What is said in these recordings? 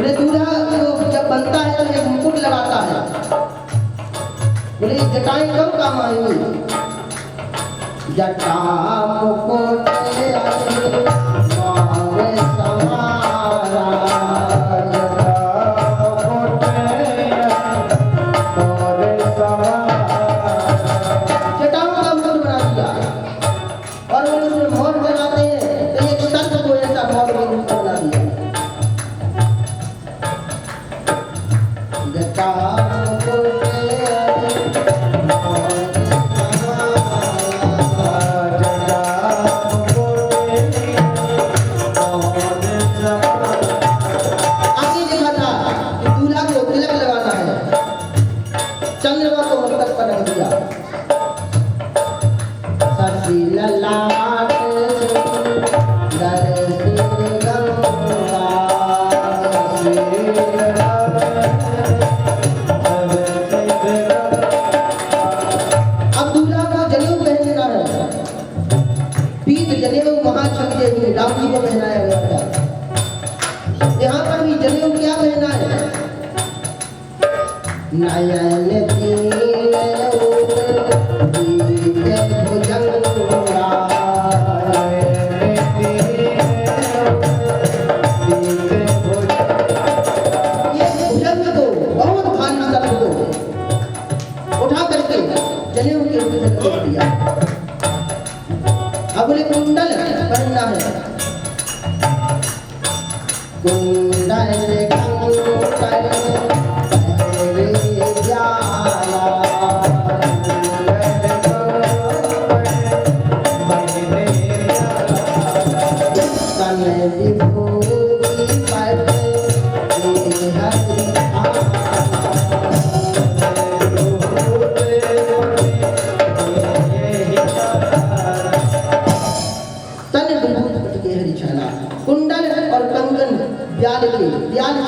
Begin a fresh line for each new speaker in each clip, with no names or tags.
बोले दूल्हा जो जब बनता है तो एक मुकुट लगाता है। बोले जटाएं कब काम आएंगी? जटा मुकुट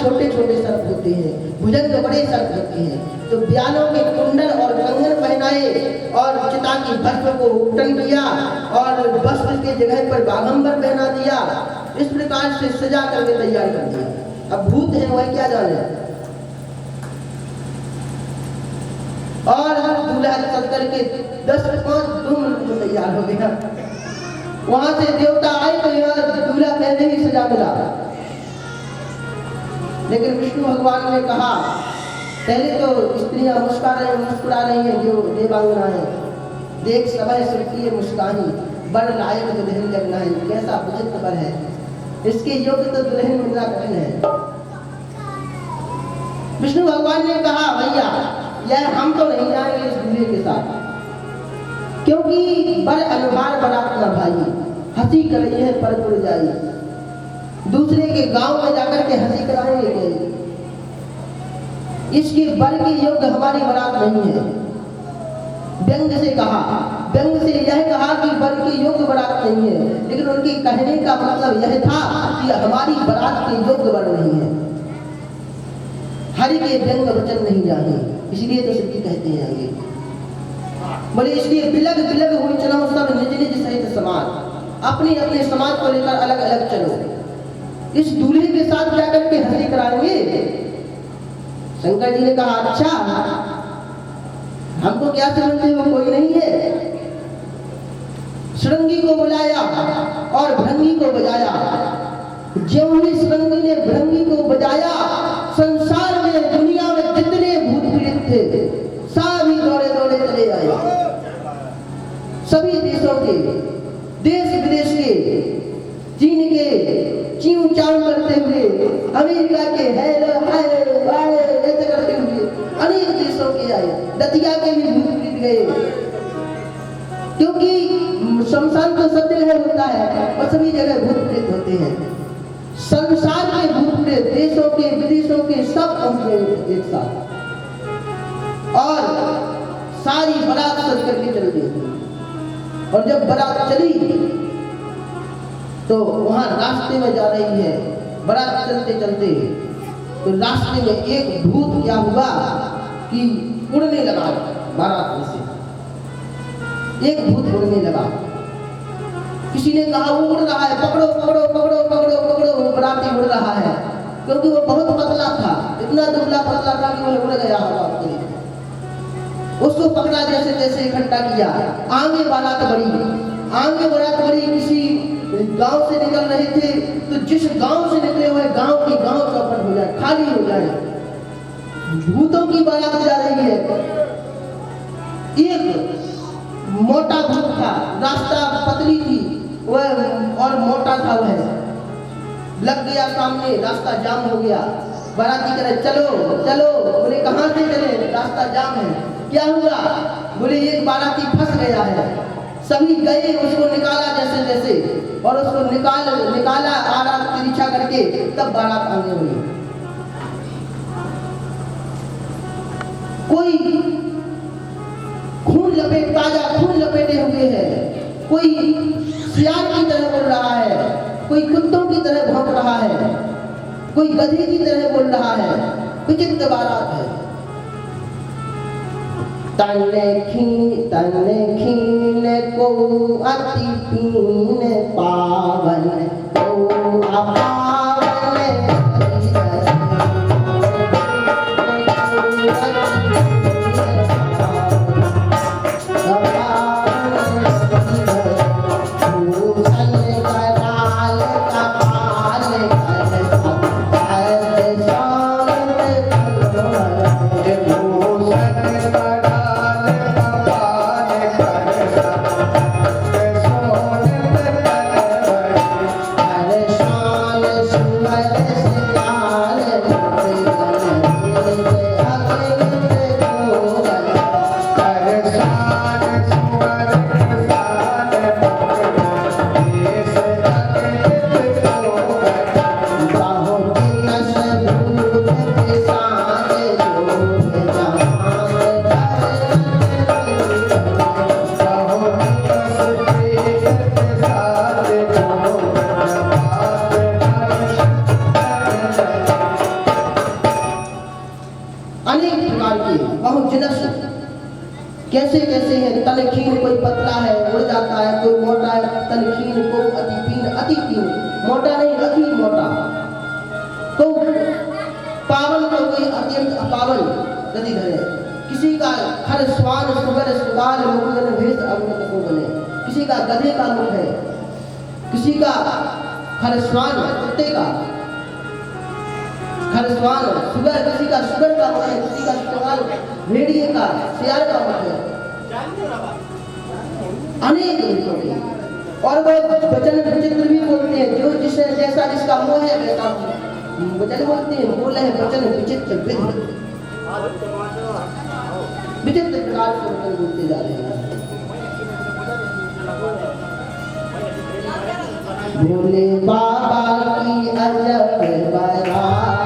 छोटे छोटे सर्प होते हैं, भुजंग बड़े सर्प होते हैं। तो ब्यालों के कुंडल और कंगन पहनाए और चिता की भस्म को उपटन किया और वस्त्र के जगह पर बागंबर पहना दिया। इस प्रकार से सजा करके तैयार कर दिया। अब भूत है वह क्या जाने। और दूल्हा चल करके 10-5 धूम तैयार हो गया। वहां से देवता आए तो यार दूल्हा पहले ही सजा मिला। लेकिन विष्णु भगवान ने कहा पहले तो स्त्रियां मुस्कुरा रही हैं जो देवांगना है। देख सभय सुखी मुस्कानी बड़ लायक दुल्हन लगना है। कैसा विचित्र वर है, इसके योग्य तो दुल्हन मिलना कठिन है। विष्णु भगवान ने कहा भैया यह हम तो नहीं जाएंगे इस दूल्हे के साथ, क्योंकि बड़ अनुहार बारात ना भाई, हंसी कर रही है पर उड़ जाई। दूसरे के गांव में जाकर के हंसी कराएंगे। इसके बर के योग्य हमारी बारात नहीं है। व्यंग से कहा, व्यंग से यह कहा कि बर के योग्य बारात नहीं है, लेकिन उनके कहने का मतलब यह था कि हमारी बारात के योग्य बर नहीं है। हरि के व्यंग वचन नहीं जाने, इसलिए तो सभी कहते हैं आगे बोले इसलिए बिलग बिलग हुई चलो सब निज निज सहित समाज, अपने अपने समाज को लेकर अलग अलग चलो। इस दूल्हे के साथ जाकर के हंसी कराएंगे। शंकर जी ने कहा अच्छा हमको क्या समझते हो, कोई नहीं है। श्रृंगी को बुलाया और भृंगी को बजाया। ज्यों ही श्रृंगी ने भृंगी को बजाया, संसार में दुनिया में जितने भूत पीड़ित थे सभी दौड़े दौड़े चले आए। सभी देशों के, देश विदेश के, चीन के च्यू चाऊ करते हुए, अमेरिका के हेलो हाय बाय ऐसे करते हुए अनेक देशों के आए। दतिया के भी भूत पीड़ित गए, क्योंकि शमशान तो सब जगह होता है और सभी जगह भूत पीड़ित होते हैं। संसार के भूत पीड़ित देशों के विदेशों के सब पहुंचे एक साथ और सारी बारात सज करके चल गई। और जब बारात चली तो वहां रास्ते में जा रही है, बारात चलते चलते तो रास्ते में एक भूत क्या हुआ कि उड़ने लगा बारात में से। एक भूत उड़ने लगा। किसी ने कहा वो उड़ रहा है, पकड़ो पकड़ो पकड़ो पकड़ो पकड़ो, वो बाराती उड़ रहा है, क्योंकि वो बहुत पतला था कि वो उड़ गया हवा में। उसको पकड़ा, जैसे तैसे इकट्ठा किया। आगे बारात बढ़ी, किसी गांव से निकल रहे थे, तो जिस गांव से निकले हुए गांव की गांव चौपट हो जाए, खाली हो जाए। भूतों की बारात जा रही है। एक मोटा भूत था, रास्ता पतली थी वह और मोटा था, वह लग गया सामने, रास्ता जाम हो गया। बाराती कह रहे चलो चलो, बोले कहाँ से चले, रास्ता जाम है। क्या हुआ, बोले एक बाराती फंस गया है। सभी गए, उसको निकाला जैसे तैसे, और उसको निकाला आराम तिरछा करके, तब बारात आगे हुई। कोई ताजा खून लपेटे हुए है, कोई सियार की तरह बोल रहा है, कोई कुत्तों की तरह भौंक रहा है, कोई गधे की तरह बोल रहा है। विचित्र बारात है। तने खीन को अति पीन पावन को अपावन कैसे कैसे है। तलखीन, कोई पतला है उड़ जाता है, कोई मोटा है। तलखीन को अति पीन, मोटा नहीं अति मोटा। तो पावन को कोई अत्यंत अपावन गति धरे। किसी का हर स्वान सुगर सुगाल मुकुंदन भेष अमृत को बने। किसी का गधे का मुख है, किसी का हर स्वान कुत्ते का, हर स्वान सुगर, किसी का सुगर का मुख है, किसी का सुगाल भेड़िए का, सियार का मुख है। अनेक रूपों के, और वह वचन विचित्र भी बोलते हैं, जो जिसे जैसा जिसका मोह है वैसा वचन बोलते हैं। बोले हैं वचन विचित्र विचित्र प्रकार से वचन बोलते जा रहे हैं। भोले बाबा की अजब बारात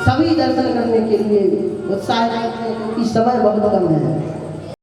चली दर्शन करने के लिए उत्साहित हैं, क्योंकि समय बहुत कम है।